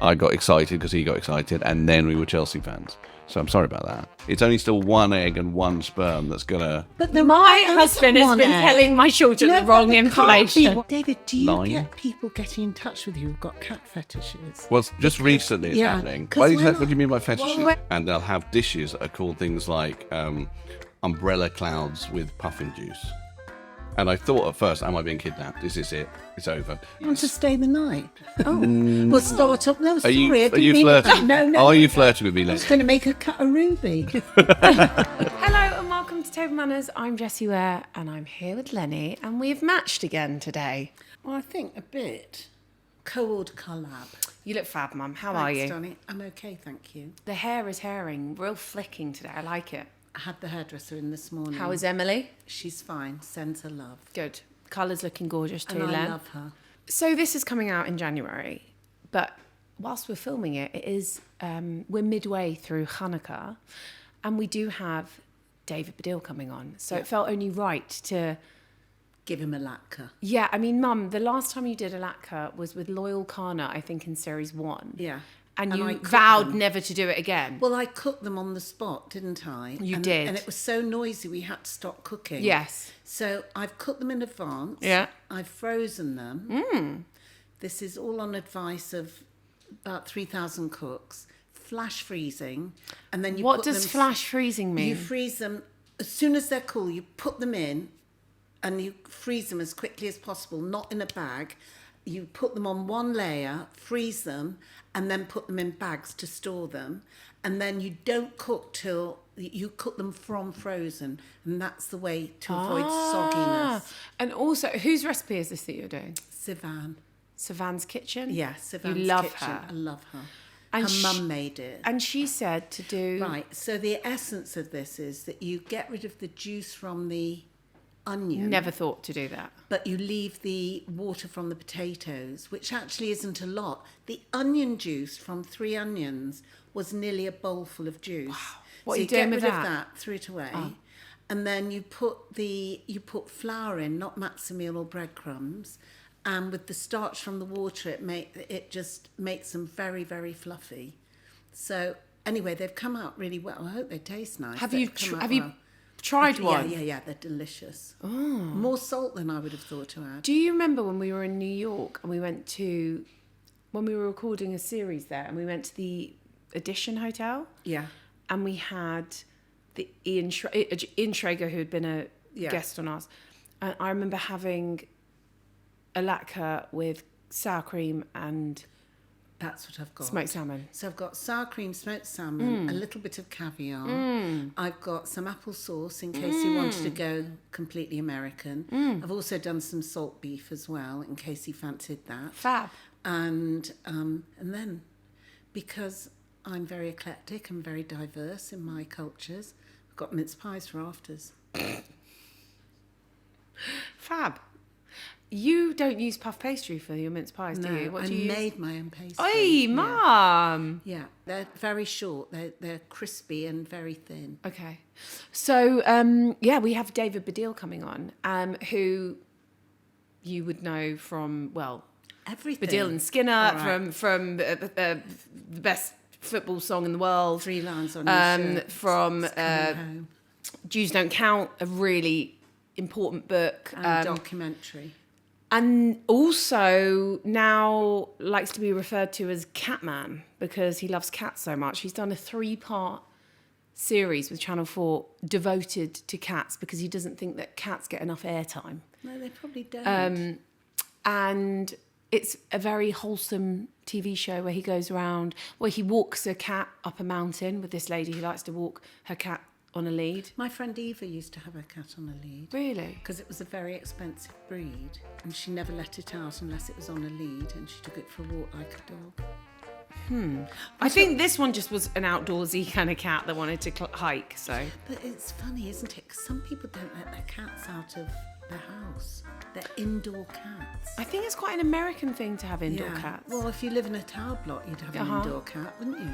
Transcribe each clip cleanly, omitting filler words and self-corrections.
I got excited because he got excited, and then we were Chelsea fans. So I'm sorry about that. It's only still one egg and one sperm that's gonna. But my husband has been telling my children the wrong information. David, do you Lying. get people getting in touch with you who've got cat fetishes? Well, just recently it's yeah, happening. 'cause What do you mean by fetishes? Well, And they'll have dishes that are called things like umbrella clouds with puffin juice. And I thought at first, am I being kidnapped? Is this it? It's over. You want to stay the night? Oh, we'll start up. No, Are sorry, you I didn't mean flirting? that. No. Are you flirting with me, I Lennie? was going to make a cut of Ruby. Hello and welcome to Table Manners. I'm Jessie Ware and I'm here with Lennie and we've matched again today. Well, I think a bit. Cold collab. You look fab, Mum. How Thanks, are you? Donnie. I'm okay, thank you. The hair is hairing, real flicking today. I like it. I had the hairdresser in this morning. How is Emily? She's fine. Sends her love. Good. Colour's looking gorgeous too, And I Len. love her. So this is coming out in January, but whilst we're filming it, we're midway through Hanukkah, and we do have David Baddiel coming on. So it felt only right to Give him a latke. Yeah, I mean, Mum, the last time you did a latke was with Loyal Kana, I think, in series 1. Yeah. And I you cooked vowed them. never to do it again. Well, I cooked them on the spot, didn't I? You did. And it was so noisy we had to stop cooking. Yes. So I've cooked them in advance. Yeah. I've frozen them. This is all on advice of about 3,000 cooks. Flash freezing. And then you What put does them... flash freezing mean? You freeze them as soon as they're cool. You put them in and you freeze them as quickly as possible, not in a bag. You put them on one layer, freeze them, and then put them in bags to store them. And then you don't cook till you cook them from frozen. And that's the way to avoid sogginess. And also, whose recipe is this that you're doing? Sivan. Savan's Kitchen? Yeah, Sivan's You love Kitchen. her. I love her. And her mum made it. And she said to do... Right, so the essence of this is that you get rid of the juice from the onion. Never thought to do that. But you leave the water from the potatoes, which actually isn't a lot. The onion juice from 3 onions was nearly a bowl full of juice. Wow. What so are you doing get with rid that? of that, throw it away, and then you put flour in, not matzo meal or breadcrumbs, and with the starch from the water, it just makes them very, very fluffy. So anyway, they've come out really well. I hope they taste nice. Have They've you come out have you well. tried one? Yeah, they're delicious. Oh. More salt than I would have thought to add. Do you remember when we were in New York and we were recording a series there and we went to the Edition Hotel? Yeah. And we had the Ian Schrager, who had been a guest on ours. And I remember having a latke with sour cream and That's what I've got. smoked salmon. So I've got sour cream, smoked salmon, a little bit of caviar. I've got some apple sauce in case you wanted to go completely American. I've also done some salt beef as well in case you fancied that. Fab. And then, because I'm very eclectic and very diverse in my cultures, I've got mince pies for afters. Fab. You don't use puff pastry for your mince pies, do you? What I do you made my own pastry. Oi, Mum! Yeah, they're very short. They're crispy and very thin. Okay. So, we have David Baddiel coming on, who you would know from, well, Everything. Baddiel and Skinner, Right. from the best football song in the world. 3 lines on your shirt. From It's coming home. Jews Don't Count, a really important book. And documentary. And also now likes to be referred to as Catman because he loves cats so much. He's done a 3-part series with Channel 4 devoted to cats because he doesn't think that cats get enough airtime. No, they probably don't. And it's a very wholesome TV show where he goes around, where he walks a cat up a mountain with this lady who likes to walk her cat on a lead. My friend Eva used to have her cat on a lead. Really? Because it was a very expensive breed and she never let it out unless it was on a lead and she took it for a walk like a dog. I think this one just was an outdoorsy kind of cat that wanted to hike, so... But it's funny, isn't it? Because some people don't let their cats out of their house. They're indoor cats. I think it's quite an American thing to have indoor Yeah. cats. Well, if you live in a tower block, you'd have an indoor cat, wouldn't you?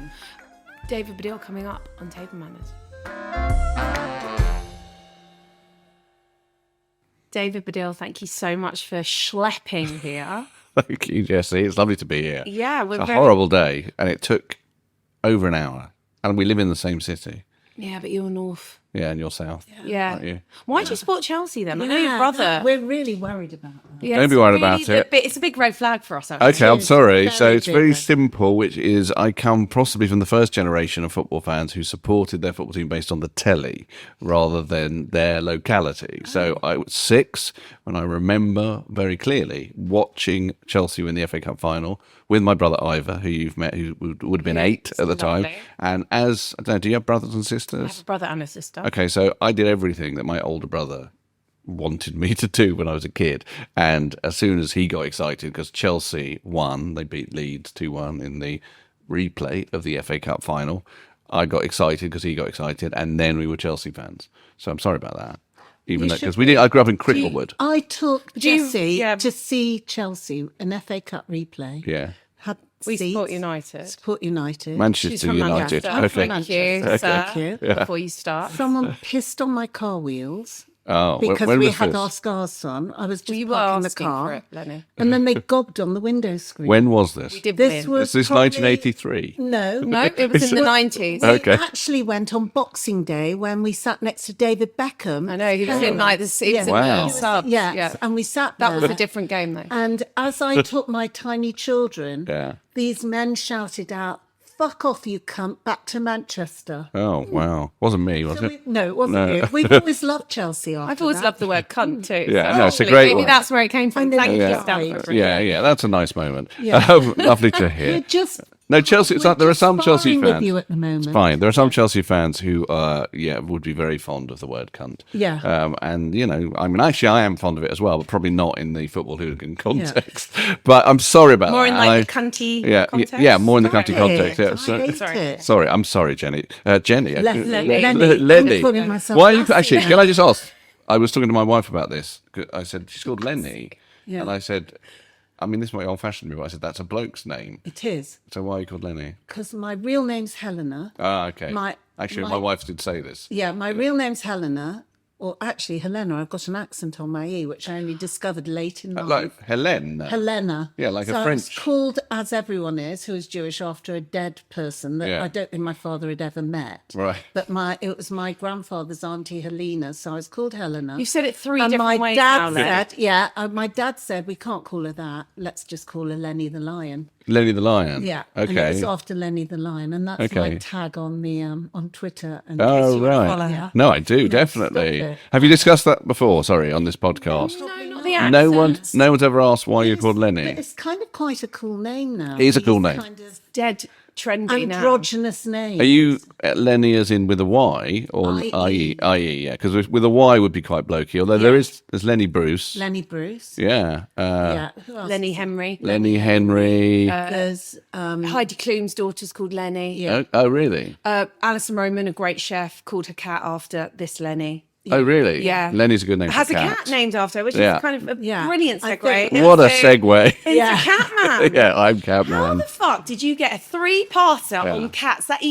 David Baddiel coming up on Table Manners. David Baddiel, thank you so much for schlepping here. Thank you, Jessie. It's lovely to be here. Yeah, we're It's a very... horrible day, and it took over an hour. And we live in the same city. Yeah, but you're north. Yeah, and you're south. Yeah. Aren't you? Why do you support Chelsea then? I know your brother. We're really worried about that. Yeah, Don't it's be worried really about it. It's a big red flag for us, actually. Okay, I'm sorry. So very it's very big. simple, which is I come possibly from the first generation of football fans who supported their football team based on the telly rather than their locality. So I was 6 when I remember very clearly watching Chelsea win the FA Cup final with my brother Ivor, who you've met, who would have been 8 at the time. lovely. And as, I don't know, do you have brothers and I have sisters? a brother and a sister. Okay, so I did everything that my older brother wanted me to do when I was a kid. And as soon as he got excited, because Chelsea won, they beat Leeds 2-1 in the replay of the FA Cup final, I got excited because he got excited, and then we were Chelsea fans. So I'm sorry about that. Even though, because I grew up in Cricklewood. I took you- Jessie yeah. to see Chelsea, an FA Cup replay. Yeah. Had We seats. support United. Support United. She's Manchester from United. Manchester. Okay. Thank you, Okay. sir, Thank you. before you start. Someone pissed on my car wheels Oh, because when we was had this? our scars on. I was just You were parking the asking car, for it, Lenny. and then they gobbed on the window screen. When was this? We did This win. was Is this probably- 1983? No, No, it was in the 90s. Okay. It actually went on Boxing Day when we sat next to David Beckham. I know, he was in like the seats Wow. in the subs. Yes, Yeah. and we sat That there. was a different game, though. And as I took my tiny children, Yeah. these men shouted out, "Fuck off, you cunt, back to Manchester." Oh, wow. Wasn't me, was it? No, it wasn't No. you. We've always loved Chelsea after I've always that. loved the word cunt, too. Yeah, so no, it's a hopefully great maybe one. that's where it came from. And then Thank you, yeah. Stanford. for it. Yeah, that's a nice moment. Yeah. Lovely to hear. We're just No, Chelsea. It's like there are some Chelsea sparring with fans. you at the moment. It's fine. There are some Chelsea fans who, would be very fond of the word cunt. Yeah. And I mean, actually, I am fond of it as well, but probably not in the football hooligan context. But I'm sorry about More that. in And like the cunty context? yeah, more in the Stop cunty it. context. Yeah, I hate it. Sorry, I'm sorry, Jenny. Jenny. Lenny. Lenny. I'm calling myself Why? Lassie Actually, now. can I just ask? I was talking to my wife about this. I said she's called Lenny, Yeah. and I said, I mean, this might be old-fashioned, but I said that's a bloke's name. It is, So why are you called Lenny? because my real name's Helena. Ah, okay. Actually, my my- wife did say this. Yeah, my real name's Helena, or actually Helena. I've got an accent on my E, which I only discovered late in life. Like Helene. Helena. Yeah, like a so French. It's called, as everyone is, who is Jewish, after a dead person that Yeah. I don't think my father had ever met. Right. But it was my grandfather's auntie Helena, so I was called Helena. You've said it three and different my ways dad now, said, my dad said, we can't call her that. Let's just call her Lennie the Lion. Lenny the Lion. Yeah. And it Okay. was after Lennie the Lion, and that's Okay. my tag on the on Twitter. And Oh, right. follow her. No, I do, definitely. stop it. Have you discussed that before? Sorry, on this podcast. No, not the accent. No one's ever asked why you're called Lenny. It's kind of quite a cool name now. It is a cool These name. Kind of Dead, trendy now. androgynous name. Are you Lenny as in with a Y or I-E. I-E? Yeah, because with a Y would be quite blokey. Although there's Lenny Bruce. Lennie Bruce? Yeah. Yeah. Who else? Lenny Henry. Lenny Henry. There's Heidi Klum's daughter's called Lenny. yeah. Oh, really? Alison Roman, a great chef, called her cat after this Lenny. Oh, really? Yeah. Lenny's a good name Has for a cat. cat named after her, which Yeah. is kind of a Yeah. brilliant I segue. think- What a into- segue. Into Yeah. Catman. Yeah, I'm How Catman. the fuck did you get a three-parter Yeah. on cats? That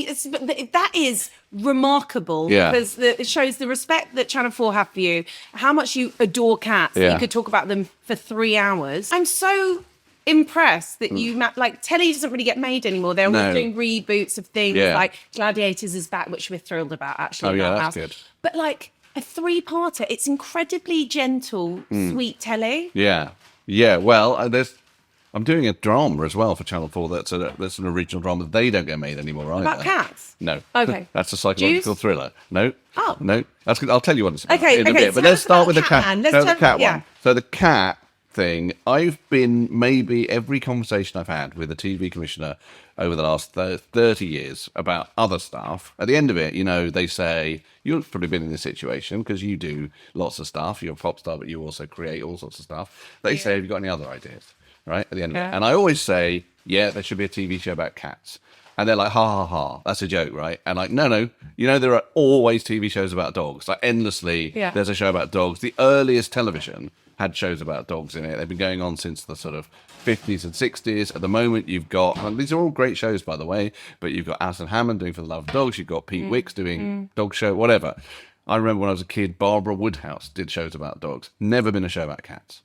is remarkable. Yeah. Because it shows the respect that Channel 4 have for you, how much you adore cats. that Yeah. You could talk about them for 3 hours. I'm so impressed that you like telly doesn't really get made anymore. They're No. always doing reboots of things Yeah. like Gladiators is back, which we're thrilled about actually. Oh, in yeah, our that's house. good. But like a three-parter, it's incredibly gentle, sweet telly. Yeah. Yeah, well, I'm doing a drama as well for Channel 4. That's an original drama. They don't get made anymore either. About cats? No. Okay. That's a psychological Juice? thriller. No. Oh. No. That's good. I'll tell you what it's about Okay, in a okay, bit. But tell let's us start about with the cat. Catman. Let's no, the tell- cat yeah. one. So the cat thing, I've been maybe every conversation I've had with a TV commissioner over the last 30 years about other stuff. At the end of it, they say, you've probably been in this situation because you do lots of stuff. You're a pop star, but you also create all sorts of stuff. They say, have you got any other ideas? Right? At the end of it. Yeah. And I always say, yeah, there should be a TV show about cats. And they're like, ha, ha, ha, that's a joke, right? And like, no. There are always TV shows about dogs. Like, endlessly, Yeah. there's a show about dogs. The earliest television had shows about dogs in it. They've been going on since the sort of 50s and 60s. At the moment, you've got, and these are all great shows, by the way, but you've got Alison Hammond doing For the Love of Dogs. You've got Pete Wicks doing dog show, whatever. I remember when I was a kid, Barbara Woodhouse did shows about dogs. Never been a show about cats.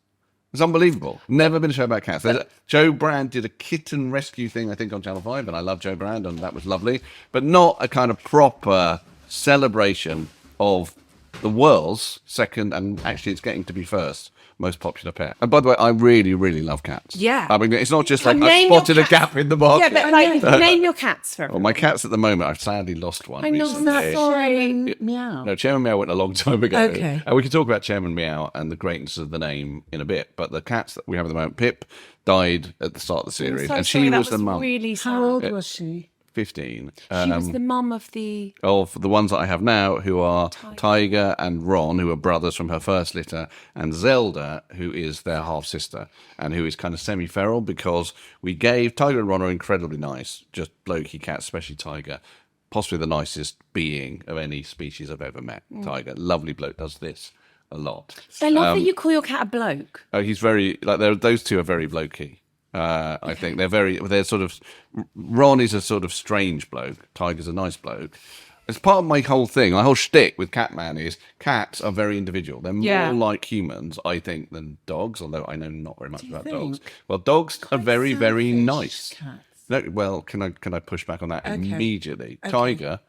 It's unbelievable. Never been a show about cats. Joe Brand did a kitten rescue thing, I think, on Channel 5, and I love Joe Brand, and that was lovely. But not a kind of proper celebration of the world's second, and actually it's getting to be first, most popular pet. And by the way, I really, really love cats. Yeah. I mean, it's not just like I Name your spotted a cats. gap in the market. Yeah, but like, name your cats for Well, my cats at the moment, I've sadly lost one. I know recently. that. Sorry. Meow. No, Chairman Meow went a long time ago. Okay. And we can talk about Chairman Meow and the greatness of the name in a bit. But the cats that we have at the moment, Pip died at the start of the series. So and sorry, she that was the mum. Really sad. How old was she? 15. She was the mum of the... Of the ones that I have now, who are Tiger and Ron, who are brothers from her first litter, and Zelda, who is their half-sister, and who is kind of semi-feral because we gave... Tiger and Ron are incredibly nice, just blokey cats, especially Tiger. Possibly the nicest being of any species I've ever met. Tiger, lovely bloke, does this a lot. I love that you call your cat a bloke. Oh, he's very... those two are very blokey. I think they're sort of, Ron is a sort of strange bloke. Tiger's a nice bloke. It's part of my whole thing. My whole shtick with Catman is cats are very individual. They're more like humans, I think, than dogs, although I know not very much about dogs. Well, dogs are very, very nice. Cats. No, well, can I push back on that immediately? Tiger,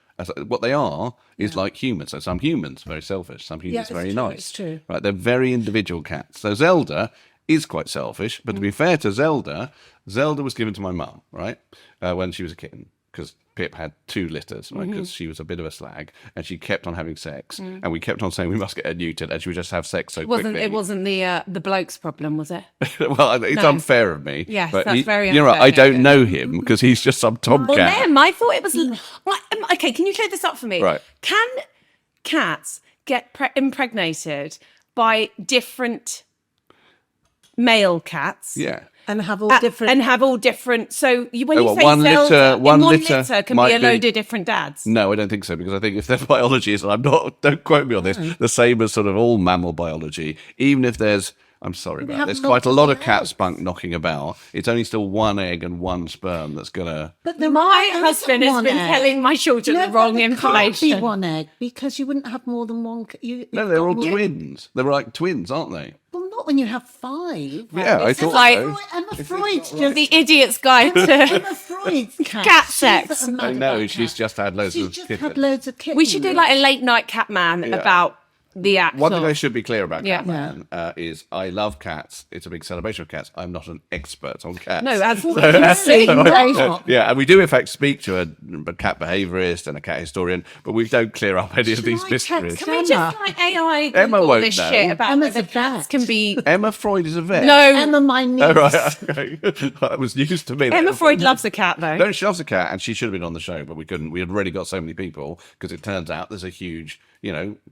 what they are is like humans. So some humans are very selfish, some humans are very nice. It's true. Right, they're very individual cats. So Zelda is quite selfish, but to be fair to Zelda was given to my mum, right, when she was a kitten, because Pip had 2 litters, right, because she was a bit of a slag, and she kept on having sex, and we kept on saying we must get her neutered, and she would just have sex so quickly. It wasn't the bloke's problem, was it? Well, it's unfair of me. Yes, but that's very You're right, unfair, I don't David. know him, because he's just some tomcat. Well, them, I thought it was... Okay, can you clear this up for me? Right. Can cats get impregnated by different male cats? Yeah. And have all different... And have all different... So when you say one Zelda, litter- one one litter litter can might be a load be- of different dads. No, I don't think so, because I think if their biology is, and don't quote me on this, the same as sort of all mammal biology, even if there's, I'm sorry about there's quite a lot of cat spunk knocking about, it's only still 1 egg and 1 sperm that's going to... But there My isn't husband has one been egg. telling my children the wrong there information. can't be 1 egg, because you wouldn't have more than one... No, they're all twins. They're like twins, aren't they? Well, not when you have 5. Yeah, I thought like- so. Emma Freud's The idiot's guide to... Emma Freud's cat. Cat She's sex. mad I know, about she's cats. just had loads She's of just kittens. had loads of kittens. We should do like a late night Catman about the actual... One thing I should be clear about Yeah. Catman is I love cats. It's a big celebration of cats. I'm not an expert on cats. No, as Yeah, and we do in fact speak to a cat behaviourist and a cat historian, but we don't clear up any of these I mysteries. text Can we just like AI Emma Google won't this know. shit about Emma's whether a cats vet. can be... Emma Freud is a vet. No, Emma, my niece. Oh, right. Okay. That was news to me. Emma Freud loves a cat though. No, she loves a cat, and she should have been on the show, but we couldn't. We had already got so many people because it turns out there's a huge,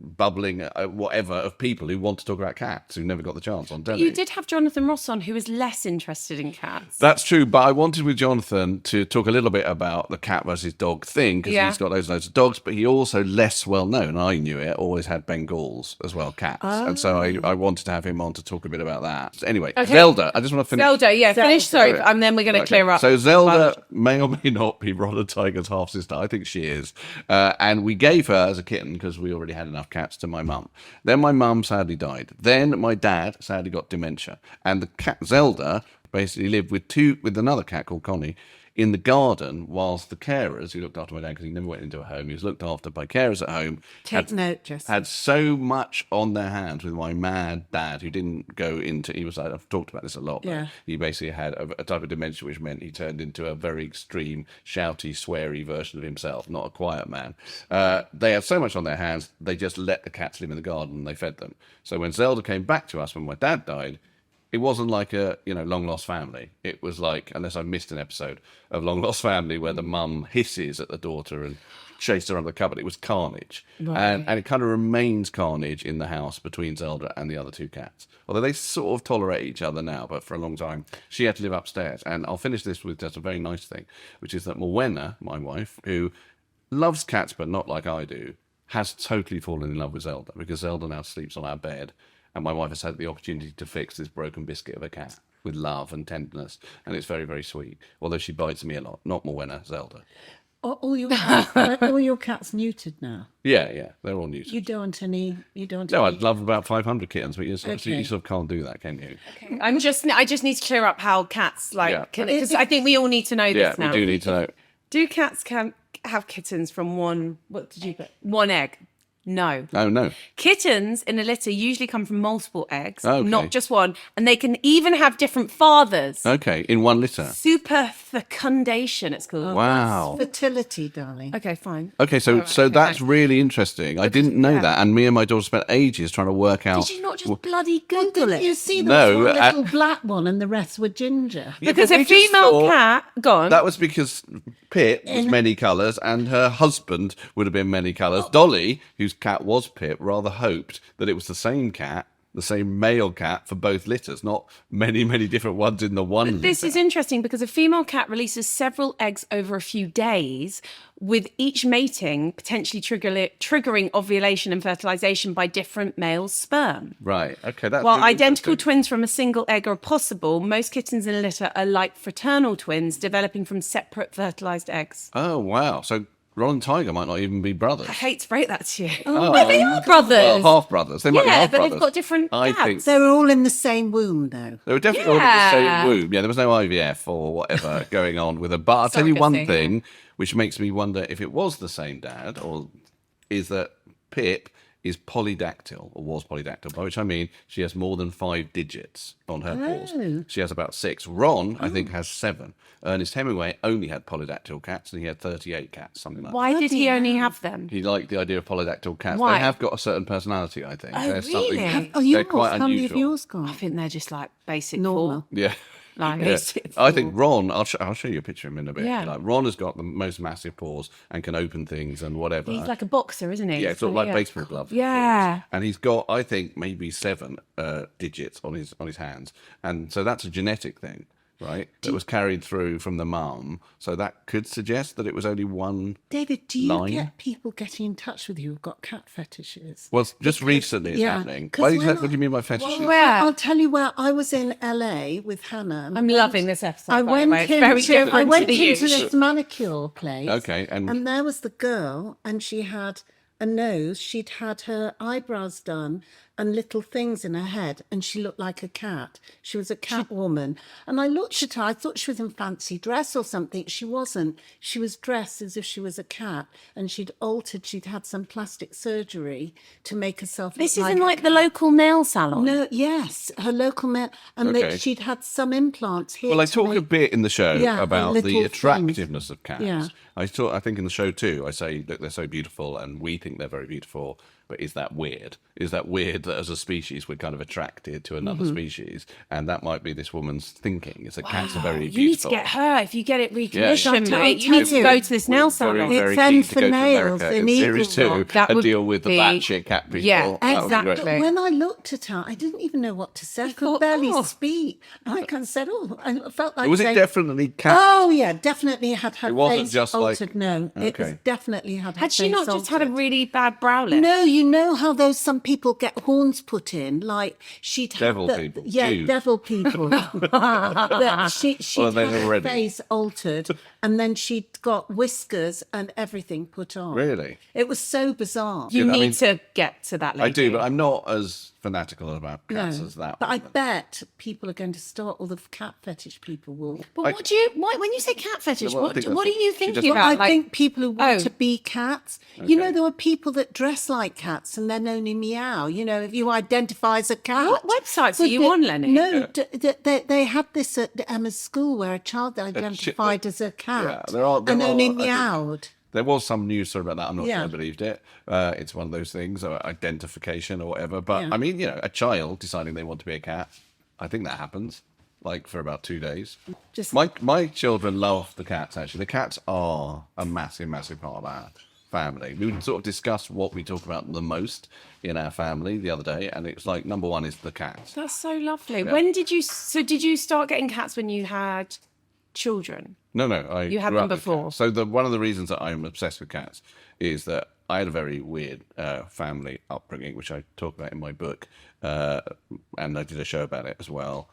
bubbling whatever of people who want to talk about cats who never got the chance on telly. You did have Jonathan Ross on, who was less interested in cats. That's true, but I wanted with Jonathan to talk a little bit about the cat versus dog thing because he's got loads and loads of dogs, but he also less well known. I knew it. Always had Bengals as well, cats, and so I wanted to have him on to talk a bit about that. So anyway, Zelda. I just want to finish. Zelda, finish. Sorry, and then we're going to clear up. So Zelda may or may not be Ron and Tiger's half sister. I think she is, and we gave her as a kitten because we already had enough cats to my mum. Then my mum sadly died. Then my dad sadly got dementia, and the cat Zelda basically lived with another cat called Connie in the garden whilst the carers who looked after my dad, because he never went into a home, he was looked after by carers at home. Take note, Jessica. Had so much on their hands with my mad dad who didn't go into, he was like, I've talked about this a lot, but Yeah. he basically had a type of dementia which meant he turned into a very extreme, shouty, sweary version of himself, not a quiet man. They had so much on their hands, they just let the cats live in the garden and they fed them. So when Zelda came back to us when my dad died, it wasn't like a long lost family. It was like, unless I missed an episode of Long Lost Family where the mum hisses at the daughter and chased her under the cupboard. It was carnage, and it kind of remains carnage in the house between Zelda and the other 2 cats. Although they sort of tolerate each other now, but for a long time she had to live upstairs. And I'll finish this with just a very nice thing, which is that Morwenna, my wife, who loves cats but not like I do, has totally fallen in love with Zelda because Zelda now sleeps on our bed. And my wife has had the opportunity to fix this broken biscuit of a cat with love and tenderness. And it's very, very sweet. Although she bites me a lot. Not Morwenna, Zelda. All your cats, all your cats neutered now. Yeah, they're all new. You don't want any. You don't. Want No, any- I'd love about 500 kittens, but you sort Okay. of can't do that, can you? I just need to clear up how cats Yeah. because I think we all need to know Yeah, this we now. do need to know. Do cats can have kittens from one? What did you put? One egg? No. Oh, no. Kittens in a litter usually come from multiple eggs, Okay. not just one, and they can even have different fathers. Okay, in one litter. Superfecundation, it's called. Wow. fertility, darling. Okay, fine. Okay, so that's really interesting. I didn't know yeah. that, and me and my daughter spent ages trying to work out. Did you not just bloody Google it? You see, there No, was one little black one, and the rest were ginger. Yeah, Because but a we just female thought cat, gone. That was because Pip was many colours, and her husband would have been many colours. Dolly, whose cat was Pip, rather hoped that it was the same cat, the same male cat for both litters, not many different ones in the one. This is interesting because a female cat releases several eggs over a few days, with each mating potentially triggering ovulation and fertilization by different male sperm. Right. Okay. That's While really identical interesting. twins from a single egg are possible, most kittens in a litter are like fraternal twins developing from separate fertilized eggs. Oh wow. So Ron and Tiger might not even be brothers. I hate to break that to you. Oh. But they are brothers. Well, half brothers. They might be Yeah, half but brothers. they've got different I dads. think They were all in the same womb, though. they were definitely all in the Yeah. same womb. Yeah, there was no IVF or whatever going on with them. But I'll tell you one Surrogacy, thing, which makes me wonder if it was the same dad, or is that Pip is polydactyl, or was polydactyl, by which I mean she has more than 5 digits on her paws. She has about 6. Ron, I think, has 7. Ernest Hemingway only had polydactyl cats, and he had 38 cats, something like that. Why did he only have them? He liked the idea of polydactyl cats. Why? They have got a certain personality, I think. Oh, There's really? something, Oh, they're yours? quite How many of unusual. yours I got? think they're just like basic Normal. four. Yeah. Like, Yeah. basic I think four. Ron, I'll show you a picture of him in a bit. Yeah. Like, Ron has got the most massive paws and can open things and whatever. He's like a boxer, isn't he? Yeah, sort of like Yeah. baseball gloves. Yeah. And he's got, I think, maybe 7 digits on his hands, and so that's a genetic thing, right? That was carried through from the mum. So that could suggest that it was only one. David, do you Line? get people getting in touch with you who've got cat fetishes? Well, just recently it's yeah, happening. 'cause What when do you mean by fetishes? Where? I'll tell you where I was in LA with Hannah. I'm loving this episode. I by the went way. It's very into different I went to the into usual. this manicure place. Okay, and there was the girl, and she had a nose. She'd had her eyebrows done and little things in her head, and she looked like a cat. She was a cat woman. And I looked at her, I thought she was in fancy dress or something. She wasn't. She was dressed as if she was a cat, and she'd had some plastic surgery to make herself This look isn't a like the local nail salon. No, yes, her local man, and Okay. she'd had some implants here. well, I to talk a make- bit in the show Yeah, about little the things. attractiveness of cats. Yeah. I think in the show too, I say, look, they're so beautiful, and we think they're very beautiful. But is that weird? Is that weird that as a species we're kind of attracted to another Mm-hmm. species? And that might be this woman's thinking. Is that cats are very You need to beautiful. get her. If you get it Yeah. recommissioned, I'll mate, you tell need to you. go to this nail Very, salon. very It's keen N to for go to nails America in in series Eagle 2 Rock. That and would deal with the be- batshit cat people. Yeah, That would be great. exactly. When I looked at her, I didn't even know what to say. I could thought, barely oh. speak. And I kind of said, "Oh," I felt like Was it saying, definitely cat? Oh yeah, definitely had her It wasn't face just like- altered. No, it was Okay. definitely had her Had she face not just had a altered. really bad brow lift? No, you know how some people get horns put in, like she'd had Devil the- people, Yeah, Jews. devil people. That she'd Well, had then her already. face altered, and then she'd got whiskers and everything put on. Really? It was so bizarre. You I need mean- to get to that lady. I do, but I'm not as fanatical about cats as that. But I woman. bet people are going to start. All the cat fetish people will. But what do you? Why, when you say cat fetish, Well, I what think are that's you she thinking just- about? I think people who want Oh. to be cats. You know, Okay. there are people that dress like cats and then only meow. You know, if you identify as a cat. What websites are But you the- on, Lenny? No, they had this at Emma's school where a child identified as a cat Yeah, there are- and only I think- meowed. There was some news story about that. I'm not sure Yeah. I believed it. It's one of those things, or identification or whatever. But Yeah. I mean, a child deciding they want to be a cat, I think that happens, like for about 2 days. Just- My children love the cats, actually. The cats are a massive, massive part of our family. We sort of discussed what we talk about the most in our family the other day, and it's like number one is the cats. That's so lovely. When did you? So did you start getting cats when you had children? No, You had grew them up with before. cats. So one of the reasons that I'm obsessed with cats is that I had a very weird family upbringing, which I talk about in my book, and I did a show about it as well.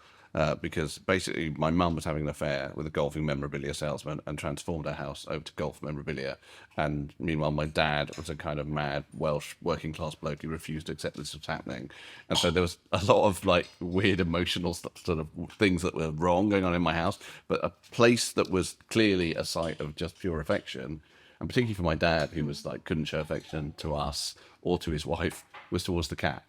because basically my mum was having an affair with a golfing memorabilia salesman and transformed her house over to golf memorabilia. And meanwhile, my dad was a kind of mad Welsh working class bloke who refused to accept this was happening. And so there was a lot of like weird emotional sort of things that were wrong going on in my house, but a place that was clearly a site of just pure affection, and particularly for my dad, who was like couldn't show affection to us or to his wife, was towards the cat.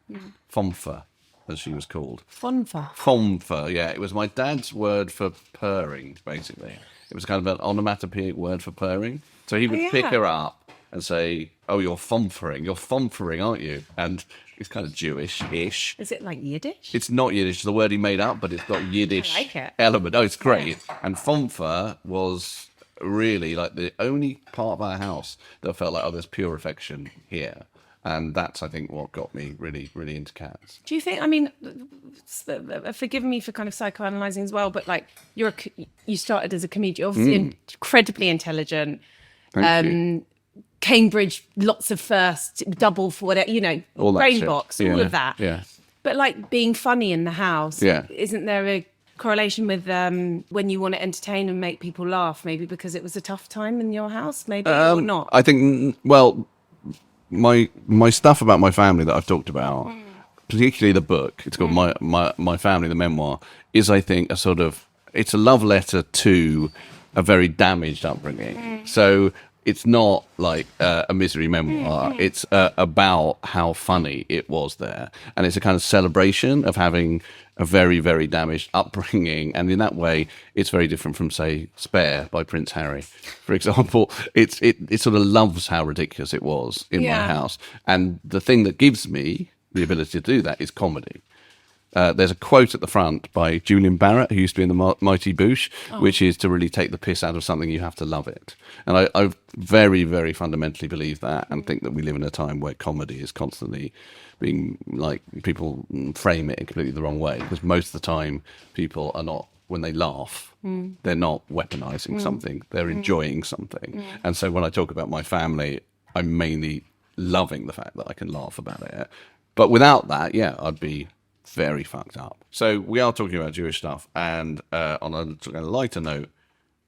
Fomfa, as she was called. Fonfa. Fomfa, yeah. It was my dad's word for purring, basically. It was kind of an onomatopoeic word for purring. So he would pick her up and say, "Oh, you're fomfering, aren't you?" And it's kind of Jewish-ish. Is it like Yiddish? It's not Yiddish, it's the word he made up, but it's got Yiddish I like it. element. Oh, it's great. And Fomfa was really like the only part of our house that felt like, oh, there's pure affection here. And that's, I think, what got me really, really into cats. Do you think, I mean, forgive me for kind of psychoanalyzing as well, but like you started as a comedian, obviously incredibly intelligent. Thank you. Cambridge, lots of first, double for whatever, All that brain shit. box, Yeah, all of that. yeah. But like being funny in the house, Yeah. isn't there a correlation with when you want to entertain and make people laugh, maybe because it was a tough time in your house, maybe, or not? I think, well, my stuff about my family that I've talked about, particularly the book, it's called my Family, the memoir, is, I think, it's a love letter to a very damaged upbringing. So it's not like a misery memoir. It's about how funny it was there. And it's a kind of celebration of having a very, very damaged upbringing. And in that way, it's very different from, say, Spare by Prince Harry, for example. It sort of loves how ridiculous it was in my house. And the thing that gives me the ability to do that is comedy. There's a quote at the front by Julian Barrett, who used to be in the Mighty Boosh, which is to really take the piss out of something, you have to love it. And I very, very fundamentally believe that, and think that we live in a time where comedy is constantly being, like, people frame it in completely the wrong way, because most of the time people are not, when they laugh, they're not weaponizing something, they're enjoying something. And so when I talk about my family, I'm mainly loving the fact that I can laugh about it. But without that, I'd be very fucked up. So we are talking about Jewish stuff, and on a lighter note,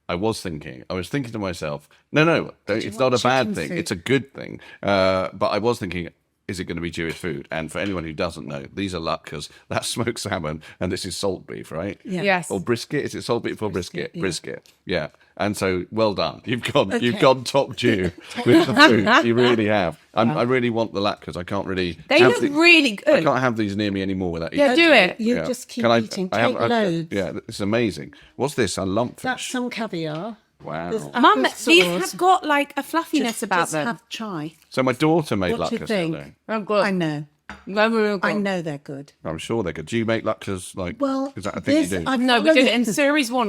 I was thinking to myself, no, it's not a bad thing. It's a good thing. But I was thinking, is it going to be Jewish food? And for anyone who doesn't know, these are latkes. That's smoked salmon, and this is salt beef, right? Yeah. Yes. Or brisket? Is it salt beef or brisket? Brisket. Yeah. And so, well done. You've gone top Jew with the food. You really have. I really want the latkes. I can't really. They look really good. I can't have these near me anymore without eating. Yeah, do it. You just keep Can eating. Take loads. Yeah, it's amazing. What's this? A lumpfish. That's some caviar. Wow. There's Mum, apple these sauce. have got like a fluffiness about Just them. have chai. So my daughter made What do you latkes think? today. Oh, good. I know. I know they're good. I'm sure they're good. Do you make latkes like? Well, is that a thing you do? No, we did it in series 1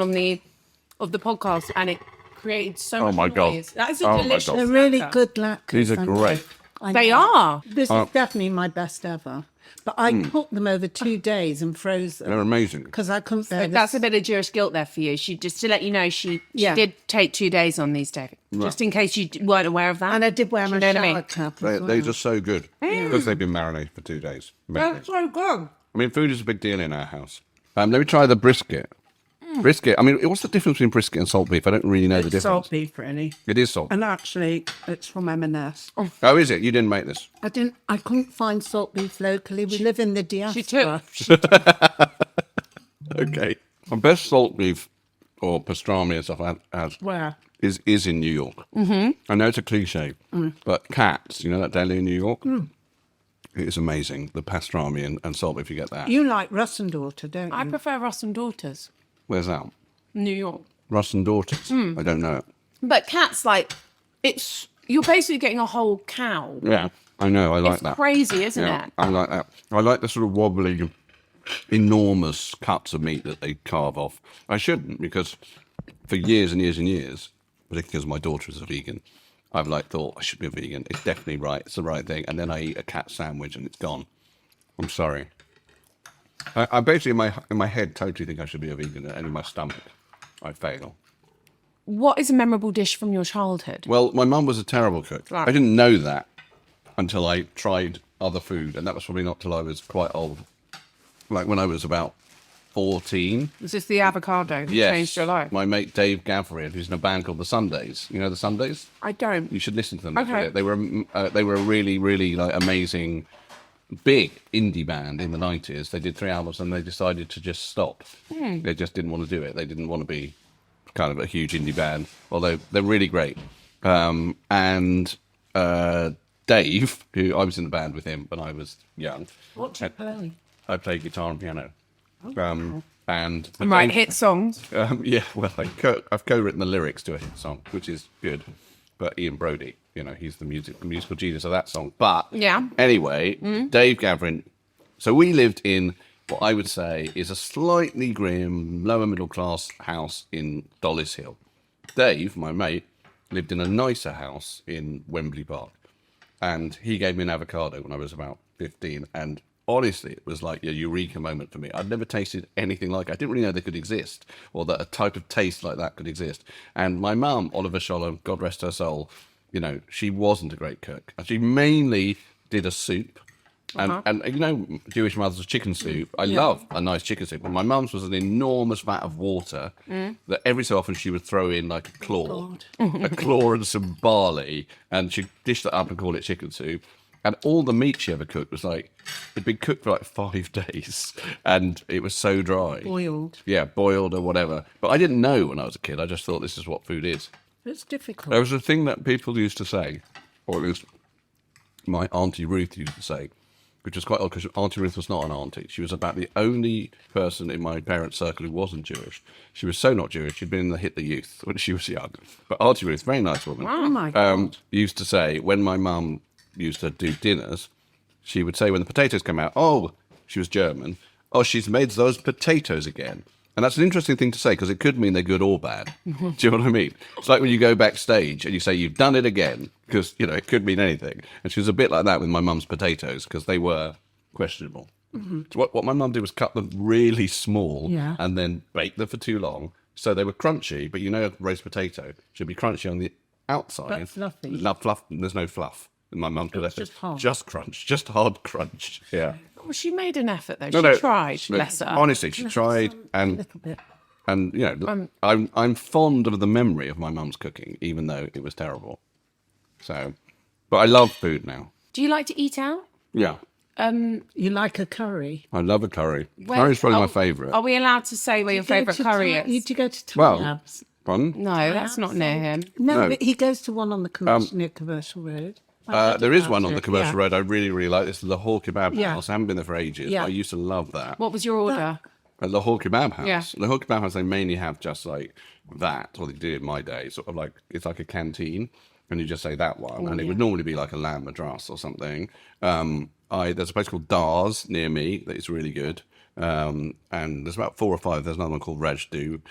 of the podcast, and it created so much my God. noise. That is a Oh my delicious. God. They're really latkes. good latkes. These are I great. know. I They know. are. This is definitely my best ever. But I cooked them over 2 days and froze them They're amazing. because I couldn't bear That's this. a bit of Jewish guilt there for you. She just to let you know, she Yeah. did take 2 days on these, David, just in case you weren't aware of that. And I did wear my You know what I shower mean? cap as They're well. just so good because they've been marinated for 2 days. Amazing. so good. I mean, food is a big deal in our house. Let me try the brisket. Brisket. I mean, what's the difference between brisket and salt beef? I don't really know the difference. Salt beef, really. It is salt. And actually, it's from M&S. Oh, is it? You didn't make this? I couldn't find salt beef locally. We live in the She diaspora. took. Okay. My best salt beef or pastrami and stuff I had Where? is in New York. Mm-hmm. I know it's a cliche, but Cats, you know that deli in New York? It is amazing. The pastrami and salt beef, you get that. You like Russ and Daughter, don't you? I prefer Ross and Daughters, Where's that? New York. Russ and Daughters. I don't know it. But Cats, like, you're basically getting a whole cow. Yeah, I know. I like It's that. crazy, isn't Yeah, it? I like that. I like the sort of wobbly, enormous cuts of meat that they carve off. I shouldn't, because for years and years and years, particularly because my daughter is a vegan, I've thought I should be a vegan. It's definitely right. It's the right thing. And then I eat a cat sandwich and it's gone. I'm sorry. I basically in my head totally think I should be a vegan, and in my stomach I fail. What is a memorable dish from your childhood? Well, my mum was a terrible cook. Right. I didn't know that until I tried other food, and that was probably not till I was quite old. Like when I was about 14. Was this the avocado that Yes. changed your life? My mate Dave Gavriel, who's in a band called the Sundays. You know the Sundays? I don't. You should listen to them. Okay. They were a really, really like amazing, big indie band in the 90s. They did 3 albums and they decided to just stop. They just didn't want to do it. They didn't want to be kind of a huge indie band, although they're really great. Dave, who I was in the band with him when I was young. What do you play? I play guitar and piano. But Right, Dave- hit songs. yeah, well, I've co-written the lyrics to a hit song, which is good. But Ian Brody, he's the musical genius of that song. But Yeah. anyway, Dave Gavrin. So we lived in what I would say is a slightly grim, lower middle class house in Dollis Hill. Dave, my mate, lived in a nicer house in Wembley Park. And he gave me an avocado when I was about 15. And honestly, it was like a eureka moment for me. I'd never tasted anything like it. I didn't really know they could exist or that a type of taste like that could exist. And my mum, Oliver Scholler, God rest her soul, she wasn't a great cook. And she mainly did a soup. And Jewish mothers' chicken soup. I love a nice chicken soup. And my mum's was an enormous vat of water that every so often she would throw in like a claw and some barley, and she'd dish that up and call it chicken soup. And all the meat she ever cooked was like, it'd been cooked for like 5 days, and it was so dry. Boiled. Yeah, boiled or whatever. But I didn't know when I was a kid. I just thought this is what food is. It's difficult. There was a thing that people used to say, or at least my Auntie Ruth used to say, which was quite odd because Auntie Ruth was not an auntie. She was about the only person in my parents' circle who wasn't Jewish. She was so not Jewish, she'd been in the Hitler Youth when she was young. But Auntie Ruth, very nice woman, Oh my God. used to say, when my mum used to do dinners, she would say when the potatoes come out, oh, she was German, oh, she's made those potatoes again. And that's an interesting thing to say because it could mean they're good or bad. Do you know what I mean? It's like when you go backstage and you say you've done it again because, it could mean anything. And she was a bit like that with my mum's potatoes because they were questionable. So what my mum did was cut them really small and then bake them for too long. So they were crunchy, but roast potato should be crunchy on the outside. But fluffy. Fluff. There's no fluff in my mum's potato. just hard. Just crunch. Just hard crunch. Yeah. Well, she made an effort, though. No, She tried. no, Bless her. Honestly, she tried, A and little bit. I'm fond of the memory of my mum's cooking, even though it was terrible. So, but I love food now. Do you like to eat out? Yeah, You like a curry? I love a curry. Curry's probably my favourite. Are we allowed to say where your favourite curry is? You do go to Well, Tabs? fun. No, that's not near him. No, No. but he goes to one on the near Commercial Road. There is one on the commercial road I really, really like. This is the Lahore Kebab Yeah. House. I haven't been there for ages. Yeah. But I used to love that. What was your order? At Lahore Kebab House. Yeah. Lahore Kebab House, they mainly have just like that, or they did in my day, sort of like, it's like a canteen, and you just say that one, and it would normally be like a lamb madras or something. There's a place called Dars near me that is really good, and there's about 4 or 5. There's another one called Rajdu.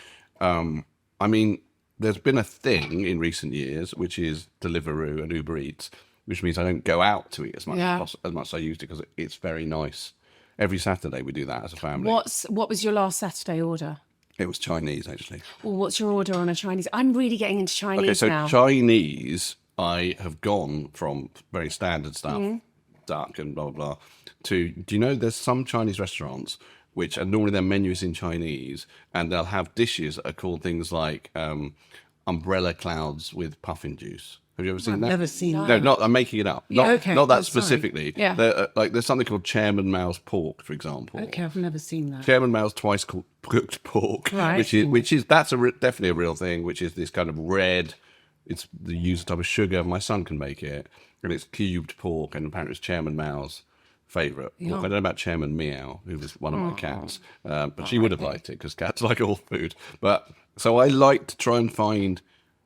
There's been a thing in recent years, which is Deliveroo and Uber Eats, which means I don't go out to eat as much as I used to because it's very nice. Every Saturday we do that as a family. What was your last Saturday order? It was Chinese, actually. Well, what's your order on a Chinese? I'm really getting into Chinese Okay, so now. Chinese, I have gone from very standard stuff, duck and blah, blah, blah, to, do you know, there's some Chinese restaurants which are normally their menu is in Chinese, and they'll have dishes that are called things like umbrella clouds with puffin juice. Have you ever seen that? Never seen No, that. I'm making it up. Not, okay. not that Oh, sorry. specifically. Yeah. There's something called Chairman Mao's pork, for example. Okay, I've never seen that. Chairman Mao's twice cooked pork, Right. which is that's definitely a real thing. Which is this kind of red. It's the use type of sugar. My son can make it, and it's cubed pork, and apparently it's Chairman Mao's favourite. Pork. I don't know about Chairman Meow, who was one of my cats, but she would have liked it because cats like all food. But so I like to try and find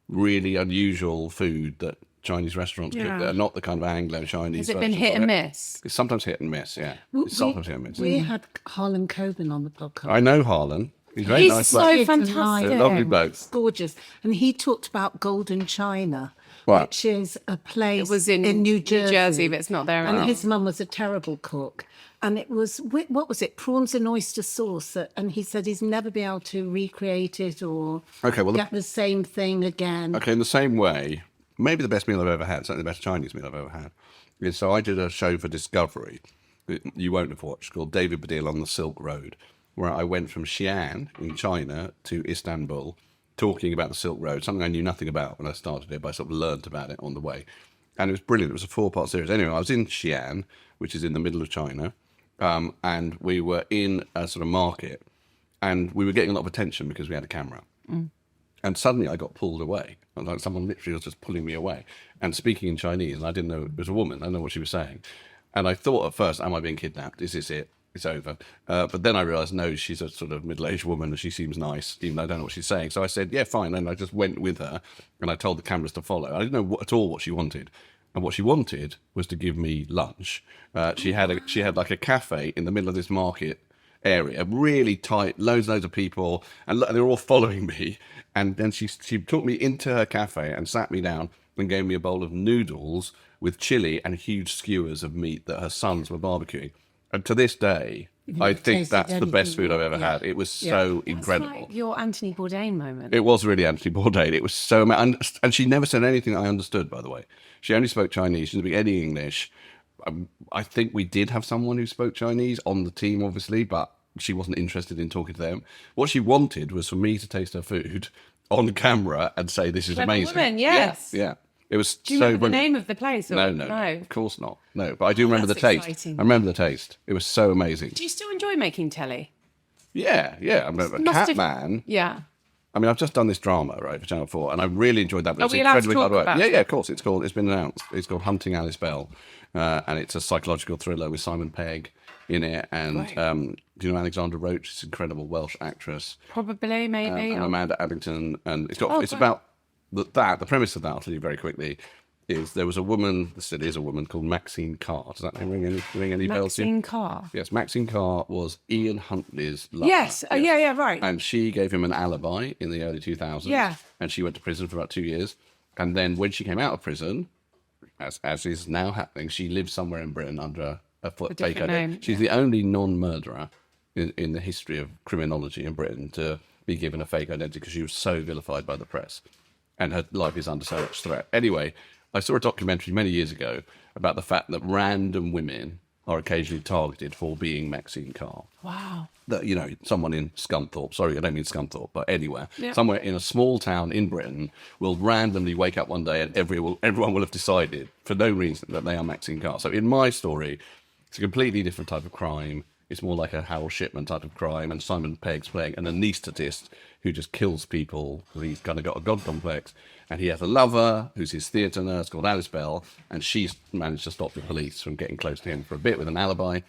really unusual food that Chinese restaurants cook that are not the kind of Anglo-Chinese. Has it been versions hit of and it. miss? It's sometimes hit and miss, yeah. It's sometimes hit and miss. We had Harlan Coben on the podcast. I know Harlan. He's very He's nice. so bloke. Big and fantastic. light. Lovely bloke. It's gorgeous. And he talked about Golden China, What? which is a place It was in New Jersey. but it's not there And anymore. his mum was a terrible cook. And it was, what was it? Prawns and oyster sauce. And he said he's never been able to recreate it or Okay, well, get the same thing again. Okay, in the same way, maybe the best meal I've ever had, certainly the best Chinese meal I've ever had, is so I did a show for Discovery that you won't have watched called David Baddiel on the Silk Road. where I went from Xi'an in China to Istanbul, talking about the Silk Road, something I knew nothing about when I started it, but I sort of learned about it on the way. And it was brilliant. It was a 4-part series. Anyway, I was in Xi'an, which is in the middle of China, and we were in a sort of market, and we were getting a lot of attention because we had a camera. And suddenly I got pulled away. Like someone literally was just pulling me away and speaking in Chinese. And I didn't know it was a woman. I didn't know what she was saying. And I thought at first, am I being kidnapped? Is this it? It's over. But then I realised, no, she's a sort of middle-aged woman and she seems nice, even though I don't know what she's saying. So I said, yeah, fine. And I just went with her and I told the cameras to follow. I didn't know at all what she wanted. And what she wanted was to give me lunch. She had like a cafe in the middle of this market area, really tight, loads of people, and they were all following me. And then she took me into her cafe and sat me down and gave me a bowl of noodles with chili and huge skewers of meat that her sons were barbecuing. And to this day, I think tasted that's the best anything food I've ever had. It was so incredible. Like your Anthony Bourdain moment. It was really Anthony Bourdain. It was so... And she never said anything I understood, by the way. She only spoke Chinese. She didn't speak any English. I think we did have someone who spoke Chinese on the team, obviously, but she wasn't interested in talking to them. What she wanted was for me to taste her food on camera and say, this is Clever amazing. woman, yes. Yeah. It was Do you so remember the brilliant. name of the place? Or? No, of course not. No, but I do remember the that's taste. exciting. I remember the taste. It was so amazing. Do you still enjoy making telly? Yeah. I remember Must have- Catman. Yeah. I mean, I've just done this drama, right, for Channel 4, and I really enjoyed that. But Are it's we allowed to incredibly talk hard work. about Yeah, it? of course. It's been announced. It's called Hunting Alice Bell, and it's a psychological thriller with Simon Pegg in it, and do you know Alexandra Roach? She's an incredible Welsh actress, Probably, maybe. and Amanda Addington, and it's Oh, it's great. about the premise of that. I'll tell you very quickly. Is there was a woman, still is a woman called Maxine Carr. Does that name ring any bells to you? Maxine Carr. Yes, Maxine Carr was Ian Huntley's lover. Yes. Oh, yeah, right. And she gave him an alibi in the early 2000s. Yeah. And she went to prison for about 2 years. And then when she came out of prison, as is now happening, she lived somewhere in Britain under a fake different identity. name, She's the only non-murderer in the history of criminology in Britain to be given a fake identity because she was so vilified by the press. And her life is under so much threat. Anyway, I saw a documentary many years ago about the fact that random women are occasionally targeted for being Maxine Carr. Wow. That, you know, someone in Scunthorpe, sorry, I don't mean Scunthorpe, but anywhere, somewhere in a small town in Britain will randomly wake up one day and everyone will have decided for no reason that they are Maxine Carr. So in my story, it's a completely different type of crime. It's more like a Harold Shipman type of crime, and Simon Pegg's playing an anaesthetist who just kills people because he's kind of got a god complex. And he has a lover who's his theatre nurse called Alice Bell, and she's managed to stop the police from getting close to him for a bit with an alibi.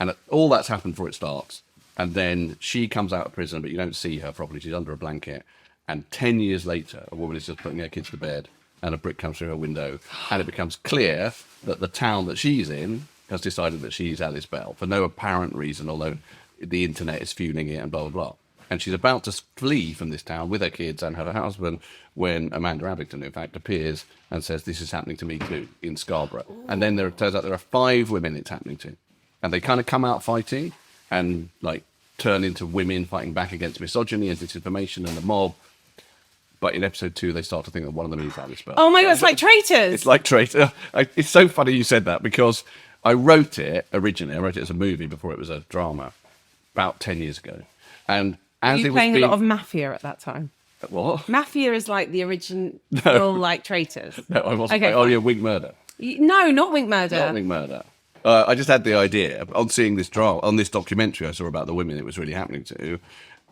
And all that's happened before it starts. And then she comes out of prison, but you don't see her properly. She's under a blanket. And 10 years later, a woman is just putting her kids to bed, and a brick comes through her window, and it becomes clear that the town that she's in has decided that she's Alice Bell for no apparent reason, although the internet is fueling it and blah, blah, blah. And she's about to flee from this town with her kids and her husband when Amanda Addington, in fact, appears and says, this is happening to me too, in Scarborough. And then it turns out there are 5 women it's happening to. And they kind of come out fighting and, like, turn into women fighting back against misogyny and disinformation and the mob. But in episode 2, they start to think that one of them is Alice Bell. Oh my God, it's like Traitors. It's like Traitor. It's so funny you said that because I wrote it originally. I wrote it as a movie before it was a drama about 10 years ago. And Were as you it was playing being... a lot of Mafia at that time? What? Mafia is like the original, like Traitors. No, I wasn't. Okay, Oh, fine. yeah, Wink Murder. No, not Wink Murder. Not Wink Murder. I just had the idea on seeing this drama, on this documentary I saw about the women it was really happening to.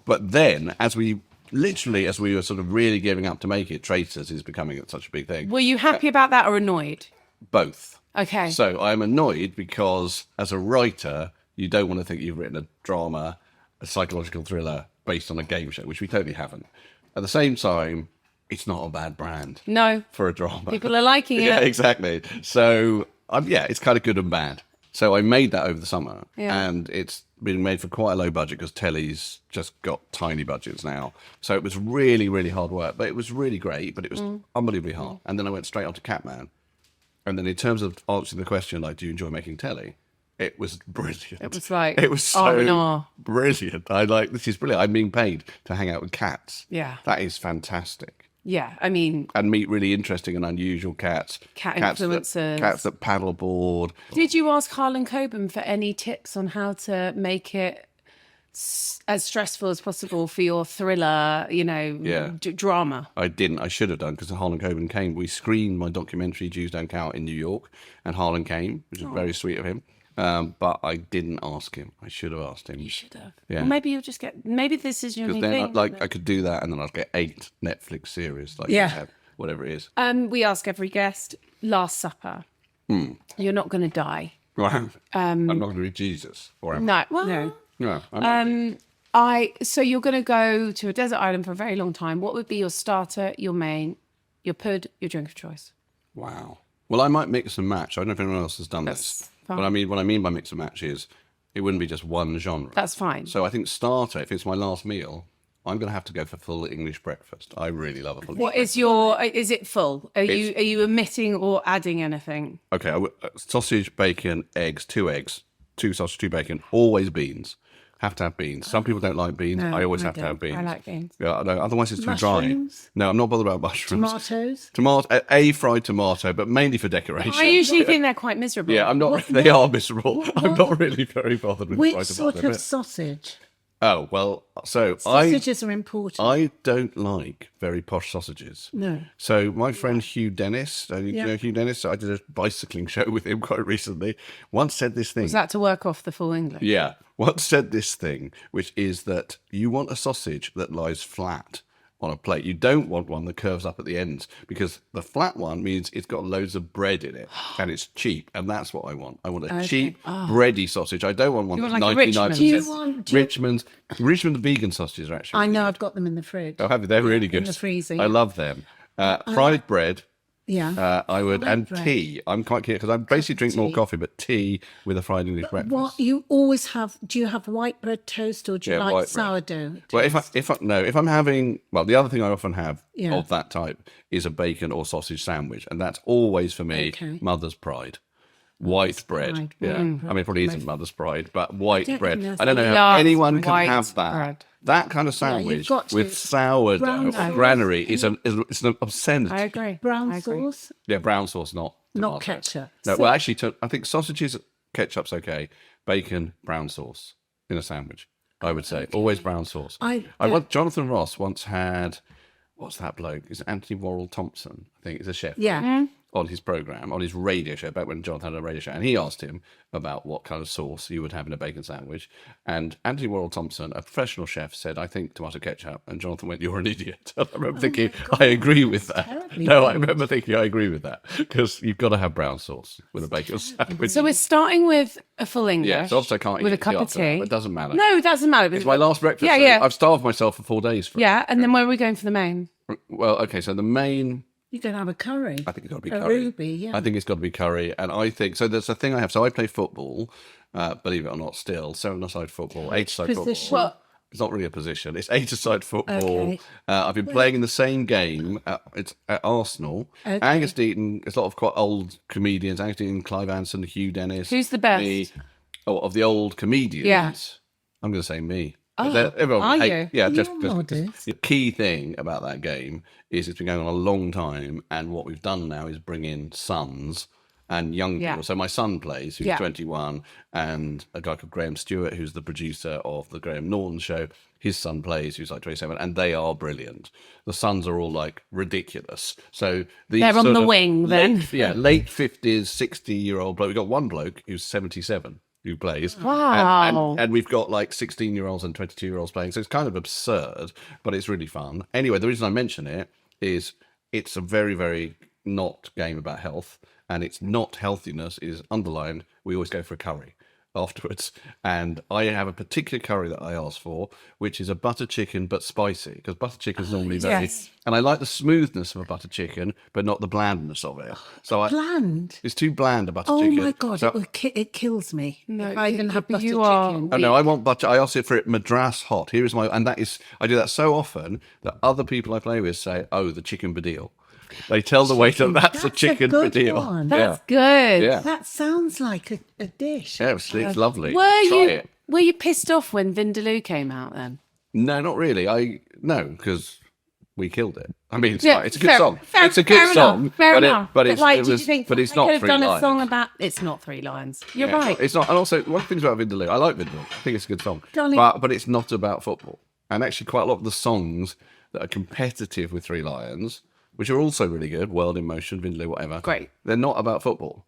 But then, as we were sort of really giving up to make it, Traitors is becoming such a big thing. Were you happy about that or annoyed? Both. Okay. So I'm annoyed because as a writer, you don't want to think you've written a drama, a psychological thriller based on a game show, which we totally haven't. At the same time, it's not a bad brand No. for a drama. People are liking it. Yeah, exactly. So, it's kind of good and bad. So I made that over the summer, and it's been made for quite a low budget because telly's just got tiny budgets now. So it was really, really hard work, but it was really great, but it was unbelievably hard. And then I went straight on to Catman. And then in terms of answering the question, like, do you enjoy making telly? It was brilliant. It was like it was so R&R. brilliant. This is brilliant. I'm being paid to hang out with cats. Yeah. That is fantastic. Yeah, I mean, And meet really interesting and unusual cats. Cat cats influencers. Cats that paddleboard. did you ask Harlan Coben for any tips on how to make it as stressful as possible for your thriller, Yeah. drama. I didn't. I should have done because Harlan Coben came. We screened my documentary Jews Don't Count in New York, and Harlan came, which was very sweet of him. But I didn't ask him. I should have asked him. You should have. Yeah. Well, maybe you'll just get. Maybe this is your Because new then, thing. I could do that, and then I'd get 8 Netflix series, like Yeah. you have, whatever it is. We ask every guest. Last Supper. You're not going to die. Right. I'm not going to be Jesus, or am I? No. Well, No. No. I'm not. So you're going to go to a desert island for a very long time. What would be your starter, your main, your pud, your drink of choice? Wow. Well, I might mix and match. I don't know if anyone else has done That's this. fine. But I mean, what I mean by mix and match is it wouldn't be just one genre. That's fine. So I think starter, if it's my last meal, I'm going to have to go for full English breakfast. I really love a full What English is is it full? Are you omitting or adding anything? Okay, sausage, bacon, eggs, 2 eggs, 2 sausage, 2 bacon, always beans. Have to have beans. Some people don't like beans. No, I always I have to have beans. I like beans. Yeah, no, otherwise it's too Mushrooms? dry. No, I'm not bothered about mushrooms. Tomatoes. A fried tomato, but mainly for decoration. I usually think they're quite miserable. Yeah, I'm not. They are miserable. I'm not really very bothered with Which fried sort tomato. of sausage? Oh well, so Sausages are important. I don't like very posh sausages. No. So my friend Hugh Dennis, you Yeah. know Hugh Dennis? I did a bicycling show with him quite recently. Once said this thing. Was that to work off the full English? Yeah. Once said this thing, which is that you want a sausage that lies flat on a plate. You don't want one that curves up at the ends, because the flat one means it's got loads of bread in it and it's cheap, and that's what I want. I want a cheap, bready sausage. I don't want one You that's want like a 99%. Richmond? Do you want- Richmond's vegan sausages are actually. I know, I've got them in the fridge. Oh, have you? They're really good. the freezer, I yeah. love them. Fried bread. Yeah. I would, Fried and bread. tea. I'm quite clear because I basically drink more tea. coffee, but tea with a fried English breakfast. What you always have? Do you have white bread toast or do you Yeah, like white bread. sourdough? Well, if I'm having, well, the other thing I often have Yeah. of that type is a bacon or sausage sandwich, and that's always for me Okay. mother's pride. White bread. pride, Yeah. I mean, it probably isn't mother's pride, but white don't bread. think there's I don't know any- how Love anyone can white have that. bread. That kind of you've sandwich got to. with sourdough Brown or sauce. granary is it's an obscenity. I agree. Brown I agree. sauce, Yeah, brown sauce, not not tomato. ketchup. No, well, actually, I think sausages, ketchup's okay. Bacon, brown sauce in a sandwich, I would say. Always brown sauce. Jonathan Ross once had, what's that bloke? Is it Anthony Worrell Thompson? I think he's a chef. Yeah. On his program, on his radio show, back when Jonathan had a radio show, and he asked him about what kind of sauce you would have in a bacon sandwich. And Anthony Worrell Thompson, a professional chef, said, "I think tomato ketchup." And Jonathan went, "You're an idiot." And I remember thinking, I agree with that. terribly No, I remember thinking, I agree with that, because you've got to have brown sauce with a bacon sandwich. So we're starting with a full English. Yeah, so obviously I can't with eat a cup tea of after that, tea. but it doesn't matter. No, it doesn't matter. It's my last breakfast. Yeah, so yeah. I've starved myself for 4 days. Yeah, and then where are we going for the main? Well, okay, so the main, You can have a curry. I think it's got to be A curry. ruby, yeah. I think it's got to be curry. And I think, so there's a thing I have. So I play football, believe it or not, still. 7-a-side football, 8-a-side position? football. Well- It's not really a position. It's 8-a-side football. Okay. I've been playing in the same game. It's at Arsenal. Okay. Angus Deaton, there's a lot of quite old comedians. Angus Deaton, Clive Anson, Hugh Dennis. Who's the best? Me. Of the old comedians. Yeah. I'm going to say me. Oh, Everyone are hate- you? Yeah, You're just modest. the key thing about that game is it's been going on a long time, and what we've done now is bring in sons and young Yeah. people. So my son plays, who's Yeah. 21, and a guy called Graham Stewart, who's the producer of the Graham Norton show. His son plays, who's like 27, and they are brilliant. The sons are all like ridiculous. So these They're on sort the of wing, then. late 50s, 60-year-old bloke. We've got one bloke who's 77 who plays. Wow. And we've got like 16-year-olds and 22-year-olds playing. So it's kind of absurd, but it's really fun. Anyway, the reason I mention it is it's a very, very not game about health, and it's not healthiness is underlined. We always go for a curry afterwards, and I have a particular curry that I ask for, which is a butter chicken but spicy, because butter chicken is normally very, yes. and I like the smoothness of a butter chicken but not the blandness of it. So Bland. it's too bland, a butter Oh chicken. my God, So- it kills me. No, if I even have butter you are- chicken. Oh no, I want butter. I ask it for it Madras hot. Here is my, and that is, I do that so often that other people I play with say, "Oh, the chicken baddiel." They tell the waiter that's a That's a chicken good baddiel. one. That's good. Yeah, That sounds like a dish. yeah, it's lovely. Were Try it. you pissed off when Vindaloo came out then? No, not really. No, because we killed it. I mean, it's, Yeah, fine. It's a good song. fair- It's a good fair song. enough, fair but enough. but it's, like, it did was, you think but it's I not could have Three done Lions. a song about? It's not Three Lions. You're Yeah, right. It's not. And also, one of the things about Vindaloo, I like Vindaloo. I think it's a good song. Darling. But it's not about football. And actually, quite a lot of the songs that are competitive with Three Lions, which are also really good, World in Motion, Vindaloo, whatever. Great. They're not about football.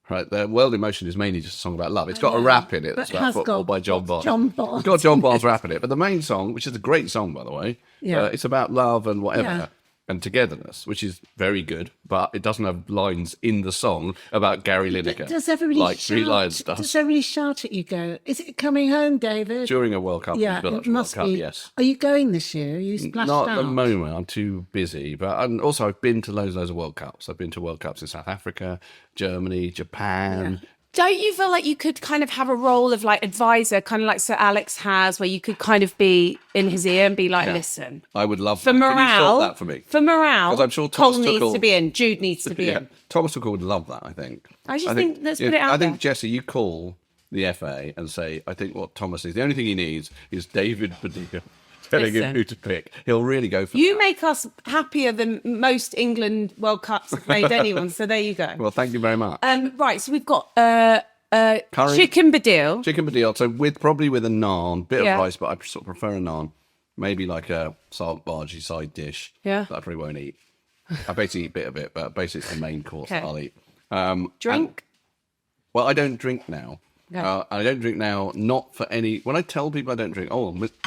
Right, the World in Motion is mainly just a song about love. It's got a rap in it that's But about has football got by John Barnes. John Barnes. It's got John Barnes rap in it, but the main song, which is a great song by the way, Yeah. it's about love and whatever Yeah. and togetherness, which is very good. But it doesn't have lines in the song about Gary Lineker. Does everybody like shout? Three Lions does Does everybody shout at you? Go, is it coming home, David? during a World Cup? Yeah, build up it to a World must Cup, be. yes. Are you going this year? Are you splashed Not out? at the moment. I'm too busy. But and also, I've been to loads of World Cups. I've been to World Cups in South Africa, Germany, Japan. Don't you feel like you could kind of have a role of like advisor, kind of like Sir Alex has, where you could kind of be in his ear and be like, listen, I would love for that. Can you morale, sort that for me? for morale, 'Cause I'm sure Cole Thomas needs Tuchel- to be in, Jude needs to be Yeah, in. Thomas Tuchel would love that. I think. I just think let's put it out I think there. Jesse, you call the FA and say, I think what Thomas needs. The only thing he needs is David Baddiel telling him Listen. who to pick. He'll really go for You that. make us happier than most England World Cups have made anyone. So there you go. Well, thank you very much. Right, so we've got Curry. chicken badil. Chicken Baddiel. So probably with a naan, bit Yeah. of rice, but I sort of prefer a naan. Maybe like a salt bargee side dish. Yeah. That I probably won't eat. I basically eat a bit of it, but basically it's the main course that Okay. I'll eat. Drink. Well, I don't drink now. Okay. I don't drink now, not for any. When I tell people I don't drink,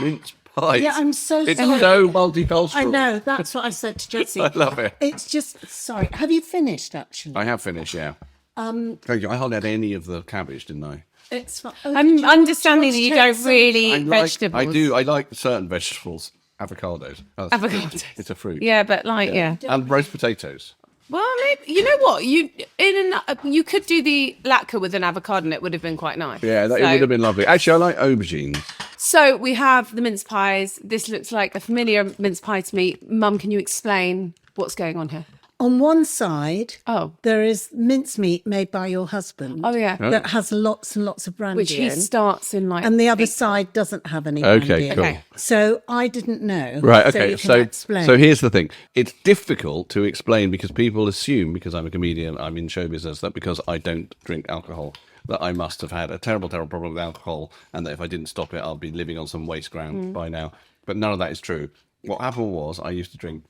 mince pies. Yeah, I'm so It's sorry. so multicultural. I know. That's what I said to Jesse. I love it. It's just sorry. Have you finished? Actually, I have finished, yeah. Thank you. I hardly had any of the cabbage, didn't I? it's. Oh, I'm understanding that you don't really I eat like, vegetables. I do. I like certain vegetables. Avocados. Oh, that's- Avocados. It's a fruit. Yeah, but like, yeah. And roast potatoes. Well, maybe, you know what? You could do the latke with an avocado and it would have been quite nice. Yeah, it would have been lovely. Actually, I like aubergines. So we have the mince pies. This looks like a familiar mince pie to me. Mum, can you explain what's going on here? On one side, Oh. there is mincemeat made by your husband. Oh, yeah. that has lots and lots of brandy Which he in. starts in like. And the other side doesn't have any Okay, brandy in. cool. Okay. So I didn't know. Right, So okay. you can explain. So here's the thing. It's difficult to explain because people assume, because I'm a comedian, I'm in show business, that because I don't drink alcohol, that I must have had a terrible, terrible problem with alcohol, and that if I didn't stop it, I'll be living on some waste ground by now. But none of that is true. What happened was I used to drink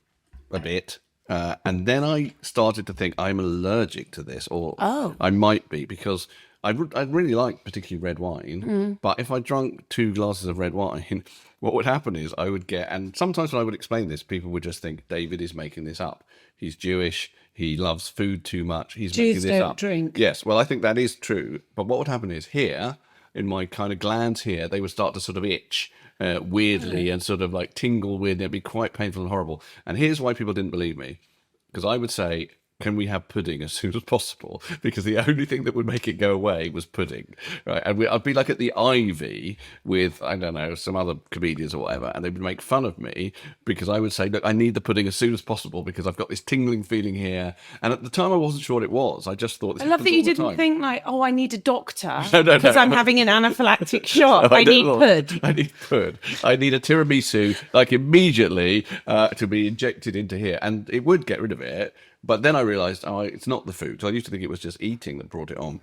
a bit, and then I started to think I'm allergic to this, or I might be, because I really like particularly red wine, but if I drank 2 glasses of red wine, what would happen is I would get, and sometimes when I would explain this, people would just think David is making this up. He's Jewish. He loves food too much. He's Jews making this don't up. drink. Yes, well, I think that is true. But what would happen is here, in my kind of glands here, they would start to sort of itch weirdly and sort of like tingle weirdly. It'd be quite painful and horrible. And here's why people didn't believe me. Because I would say, can we have pudding as soon as possible? Because the only thing that would make it go away was pudding, right? And I'd be like at the Ivy with, I don't know, some other comedians or whatever, and they would make fun of me because I would say, look, I need the pudding as soon as possible because I've got this tingling feeling here. And at the time, I wasn't sure what it was. I just thought this I love that happens you all the didn't time. think like, oh, I need a doctor No, because I'm having an anaphylactic shock. No, I need don't. pud. I need pud. I need a tiramisu, like immediately, to be injected into here, and it would get rid of it. But then I realised, it's not the food. So I used to think it was just eating that brought it on.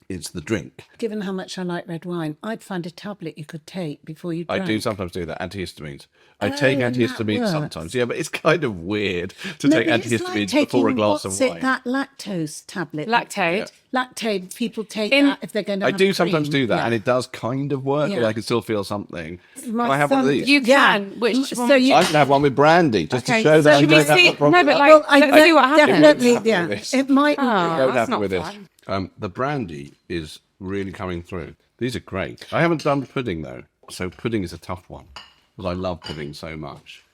It's the drink. Given how much I like red wine, I'd find a tablet you could take before you I drank. do sometimes do that. Antihistamines. I take and that antihistamines works. sometimes. Yeah, but it's kind of weird to No, take but it's like antihistamines taking, before a glass what's of wine. it, that lactose tablet. Lactate. Lactate, people take In- that if they're going to I have do sometimes cream. do that, Yeah. and it does kind of work, but Yeah. I can still feel something. My I have one of son- these. You Yeah. can. Which So one? you- I can have one with brandy just Okay, to show that so I should we don't have see- a problem. no, but like- Well, I Let's see what happens. definitely, With yeah. this. It might. Oh, Don't that's have not with this. fun. The brandy is really coming through. These are great. I haven't done pudding though, so pudding is a tough one because I love pudding so much.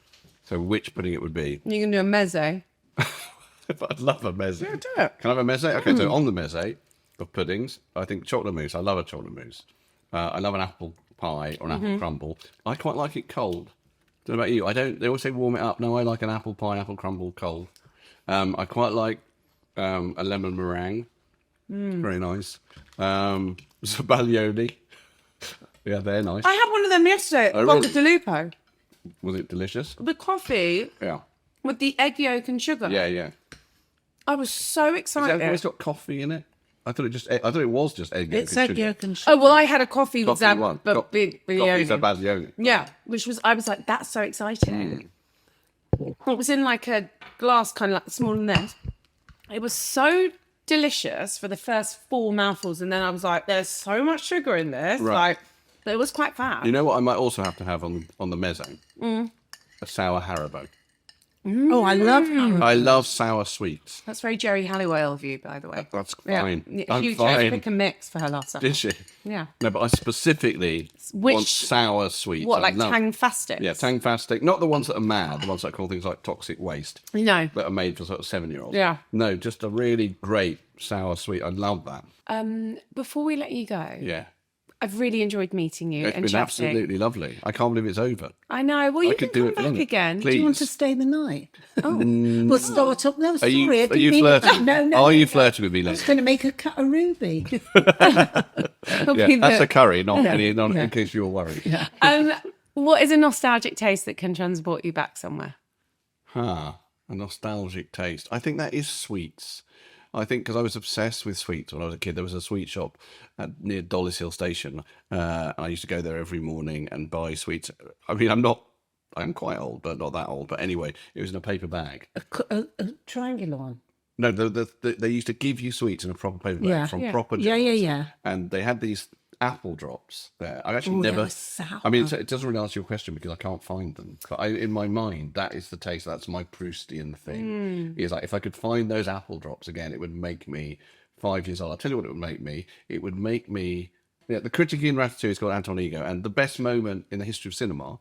So which pudding it would be? You can do a mezze. I'd love a mezze. Yeah, do it. Can I have a mezze? Okay, so on the mezze of puddings, I think chocolate mousse. I love a chocolate mousse. I love an apple pie or an apple crumble. I quite like it cold. Don't know about you. I don't. They always say warm it up. No, I like an apple pie, apple crumble cold. I quite like a lemon meringue. Very nice. Zabaglioni. Yeah, they're nice. I had one of them yesterday. Oh, Vodka really? de Lupo. Was it delicious? The coffee Yeah. with the egg yolk and sugar. Yeah. I was so Has excited. it always got coffee in it? I thought it was just egg yolk. It's and egg sugar. yolk and sugar. Oh, well, I had a coffee with Coffee one. big Coffee Baddiel. Yeah, I was like, that's so exciting. It was in like a glass, kind of like smaller than this. It was so delicious for the first 4 mouthfuls, and then I was like, there's so much sugar in this. Right. Like, it was quite fast. You know what I might also have to have on the mezze? A sour Haribo. Oh, I love Haribo. I love sour sweets. That's very Jerry Halliwell of you, by the way. That's Yeah. fine. Yeah, I'm huge fine. pick and mix for her last time. Did she? Yeah. No, but I specifically want Which- sour sweets. What, I like love- Tang-fastic? Yeah, Tang-fastic. Not the ones that are mad, the ones that call things like toxic waste. No. That are made for sort of 7-year-olds. Yeah. No, just a really great sour sweet. I love that. Before we let you go, Yeah. I've really enjoyed meeting you It's and been chatting. absolutely lovely. I can't believe it's over. I know. Well, you could can do come it for back longer. again. Please. Do you want to stay the night? Oh, we'll start up. No, Are sorry, you, I are didn't you mean it. flirting? No. Are you flirting with me, I Lennie? was going to make a cut of ruby. It'll Yeah, be that's the- a curry, not in case you were worried. What is a nostalgic taste that can transport you back somewhere? A nostalgic taste. I think that is sweets. I think because I was obsessed with sweets when I was a kid. There was a sweet shop near Dollis Hill Station. And I used to go there every morning and buy sweets. I mean, I'm quite old, but not that old. But anyway, it was in a paper bag. a triangular one. No, they used to give you sweets in a proper paper bag Yeah. from Yeah. proper jars. Yeah. And they had these apple drops there. I actually Ooh, they never. were sour. I mean, it doesn't really answer your question because I can't find them. But in my mind, that is the taste. That's my Proustian thing. Is like if I could find those apple drops again, it would make me 5 years old. I'll tell you what it would make me. It would make me. Yeah, the critic in Ratatouille is called Anton Ego, and the best moment in the history of cinema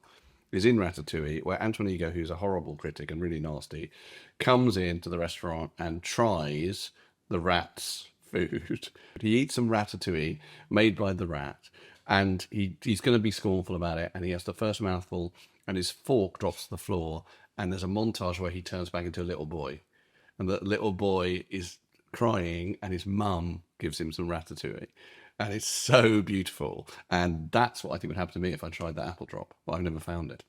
is in Ratatouille, where Anton Ego, who's a horrible critic and really nasty, comes into the restaurant and tries the rat's food. He eats some ratatouille made by the rat, and he's going to be scornful about it, and he has the first mouthful, and his fork drops to the floor, and there's a montage where he turns back into a little boy, and the little boy is crying, and his mum gives him some ratatouille. And it's so beautiful. And that's what I think would happen to me if I tried that apple drop. But I've never found it.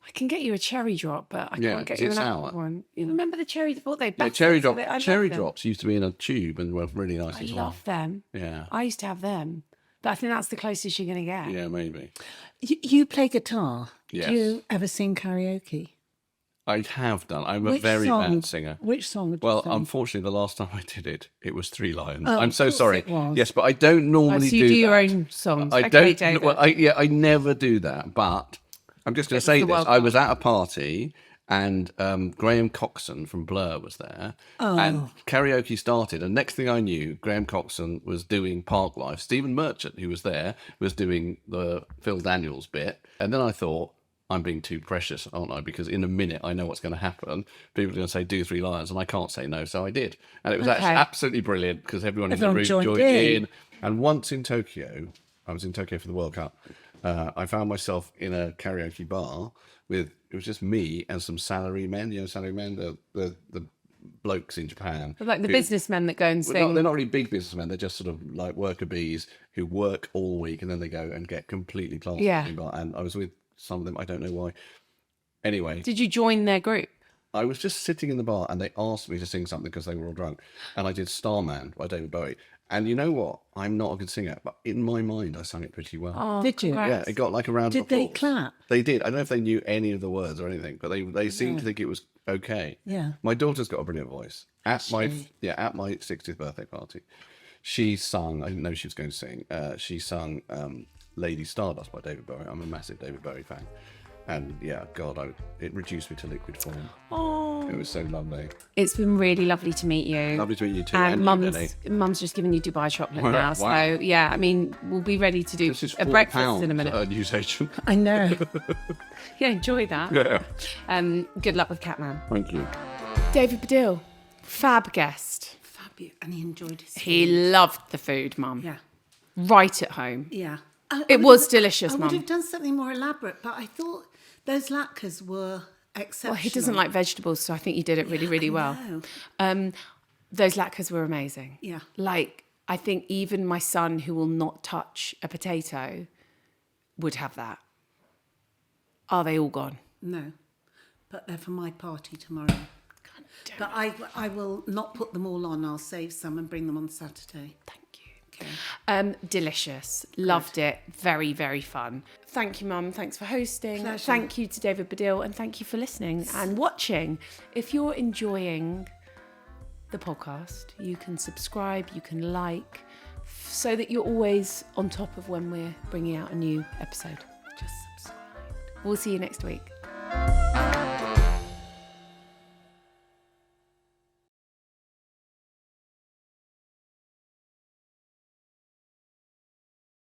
I can get you a cherry drop, but I Yeah, can't get is you it an sour? apple one. You remember the cherry? What they Yeah, battered cherry so that- I love them. drops used to be in a tube and were really nice I as well. love them. Yeah. I used to have them, but I think that's the closest you're going to get. Yeah, maybe. You play guitar. Yes. Do you ever sing karaoke? I have done. I'm a very bad singer. Which song would you Well, sing? unfortunately, the last time I did it, it was Three Lions. Oh, I'm of so course sorry. it was. Yes, but I don't normally so you do your that. own songs. I Okay, don't. David. Well, I never do that. But I'm just going to say the this. World I Cup. was at a party and Graham Coxon from Blur was there, and karaoke started. And next thing I knew, Graham Coxon was doing Park Life. Stephen Merchant, who was there, was doing the Phil Daniels bit. And then I thought, I'm being too precious, aren't I? Because in a minute, I know what's going to happen. People are going to say, do Three Lions, and I can't say no. So I did. And it was actually absolutely brilliant because everyone in the Everyone room joined joined in. in. And once in Tokyo, I was in Tokyo for the World Cup, I found myself in a karaoke bar with, it was just me and some salary men, the blokes in Japan. Like the who- businessmen that go and well, sing. they're not really big businessmen. They're just sort of like worker bees who work all week and then they go and get completely classed. Yeah. And I was with some of them. I don't know why. Anyway, Did you join their group? I was just sitting in the bar and they asked me to sing something because they were all drunk. And I did Starman by David Bowie. And you know what? I'm not a good singer, but in my mind, I sang it pretty well. Oh, Did you? congrats. Yeah, it got like a round of Did they applause. clap? They did. I don't know if they knew any of the words or anything, but they seemed to think it was okay. Yeah. My daughter's got a brilliant voice. At my 60th birthday party, she sung. I didn't know she was going to sing. She sung "Lady Stardust" by David Bowie. I'm a massive David Bowie fan, and yeah, God, it reduced me to liquid form. Oh, It was so lovely. it's been really lovely to meet you. Lovely to meet you too. And you, Lennie. mum's just given you Dubai chocolate Wow. now. Wow. So yeah, I mean, we'll be ready to do This is a £4 breakfast in a minute. at a newsagent. I know. Yeah, enjoy that. Yeah. Good luck with Catman. Thank you. David Baddiel, fab guest. Fabulous. And he enjoyed his He food. loved the food, Mum. Yeah. Right at home. Yeah. It was delicious, I Mum. would have done something more elaborate, but I thought those latkes were exceptional. Well, he doesn't like vegetables, so I think you did it really, really well. know. Those latkes were amazing. Yeah. Like, I think even my son, who will not touch a potato, would have that. Are they all gone? No, but they're for my party tomorrow. But I will not put them all on. I'll save some and bring them on Saturday. Thank you. Okay. Delicious. Loved it. Very, very fun. Thank you, Mum. Thanks for hosting. Pleasure. Thank you to David Baddiel, and thank you for listening and watching. If you're enjoying the podcast, you can subscribe, you can like, so that you're always on top of when we're bringing out a new episode. Just subscribe. We'll see you next week.